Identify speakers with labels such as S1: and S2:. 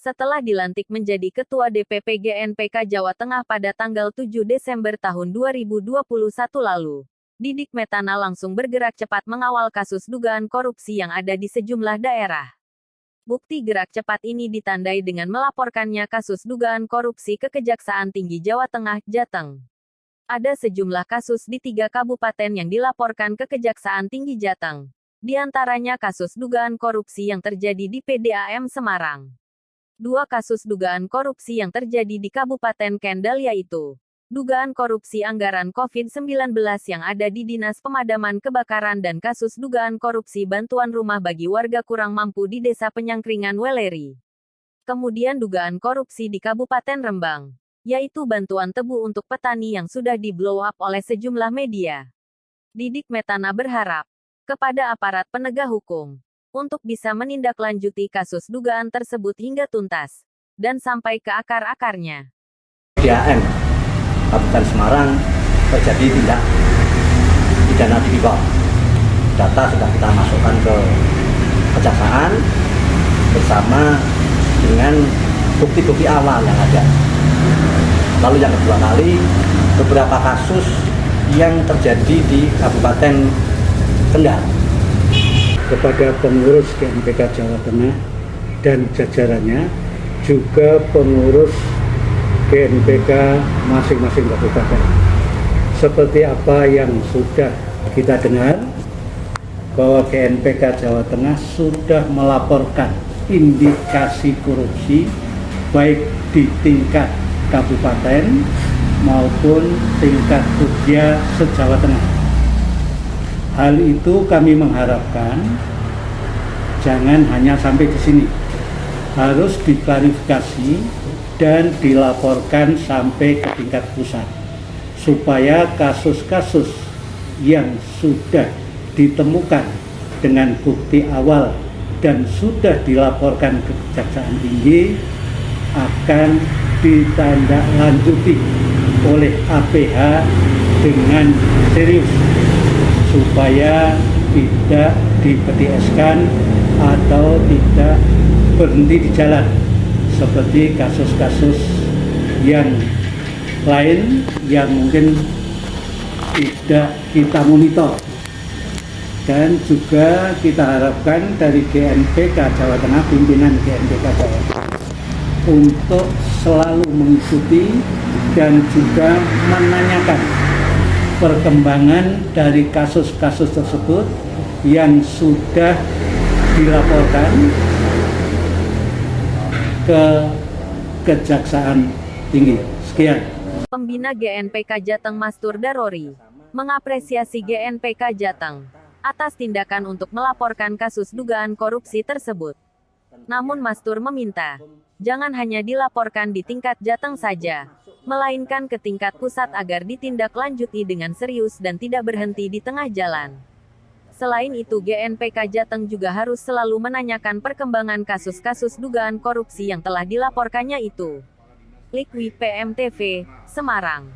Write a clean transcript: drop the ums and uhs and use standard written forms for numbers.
S1: Setelah dilantik menjadi Ketua DPP GNPK Jawa Tengah pada tanggal 7 Desember tahun 2021 lalu, Didik Metana langsung bergerak cepat mengawal kasus dugaan korupsi yang ada di sejumlah daerah. Bukti gerak cepat ini ditandai dengan melaporkannya kasus dugaan korupsi ke Kejaksaan Tinggi Jawa Tengah, Jateng. Ada sejumlah kasus di 3 kabupaten yang dilaporkan ke Kejaksaan Tinggi Jateng. Di antaranya kasus dugaan korupsi yang terjadi di PDAM Semarang. 2 kasus dugaan korupsi yang terjadi di Kabupaten Kendal yaitu dugaan korupsi anggaran COVID-19 yang ada di Dinas Pemadaman Kebakaran dan kasus dugaan korupsi bantuan rumah bagi warga kurang mampu di Desa Penyangkringan Weleri. Kemudian dugaan korupsi di Kabupaten Rembang, yaitu bantuan tebu untuk petani yang sudah di-blow up oleh sejumlah media. Didik Metana berharap kepada aparat penegak hukum untuk bisa menindaklanjuti kasus dugaan tersebut hingga tuntas dan sampai ke akar-akarnya.
S2: PDAM Kabupaten Semarang terjadi tindak pidana tipikor. Data sudah kita masukkan ke Kejaksaan bersama dengan bukti-bukti awal yang ada. Lalu yang kedua kali, beberapa kasus yang terjadi di Kabupaten Kendal.
S3: Kepada pengurus GNPK Jawa Tengah dan jajarannya, juga pengurus GNPK masing-masing kabupaten. Seperti apa yang sudah kita dengar, bahwa GNPK Jawa Tengah sudah melaporkan indikasi korupsi baik di tingkat kabupaten maupun tingkat Udya se-Jawa Tengah. Hal itu kami mengharapkan jangan hanya sampai di sini, harus diklarifikasi dan dilaporkan sampai ke tingkat pusat, supaya kasus-kasus yang sudah ditemukan dengan bukti awal dan sudah dilaporkan ke Kejaksaan Tinggi akan ditindaklanjuti oleh APH dengan serius, supaya tidak dipetieskan atau tidak berhenti di jalan seperti kasus-kasus yang lain yang mungkin tidak kita monitor. Dan juga kita harapkan dari GNPK Jawa Tengah, pimpinan GNPK Jawa Tengah, untuk selalu mengikuti dan juga menanyakan perkembangan dari kasus-kasus tersebut yang sudah dilaporkan ke Kejaksaan Tinggi. Sekian.
S1: Pembina GNPK Jateng Mastur Darori mengapresiasi GNPK Jateng atas tindakan untuk melaporkan kasus dugaan korupsi tersebut. Namun Mastur meminta, jangan hanya dilaporkan di tingkat Jateng saja, melainkan ke tingkat pusat agar ditindaklanjuti dengan serius dan tidak berhenti di tengah jalan. Selain itu GNPK Jateng juga harus selalu menanyakan perkembangan kasus-kasus dugaan korupsi yang telah dilaporkannya itu. Likwi PMTV, Semarang.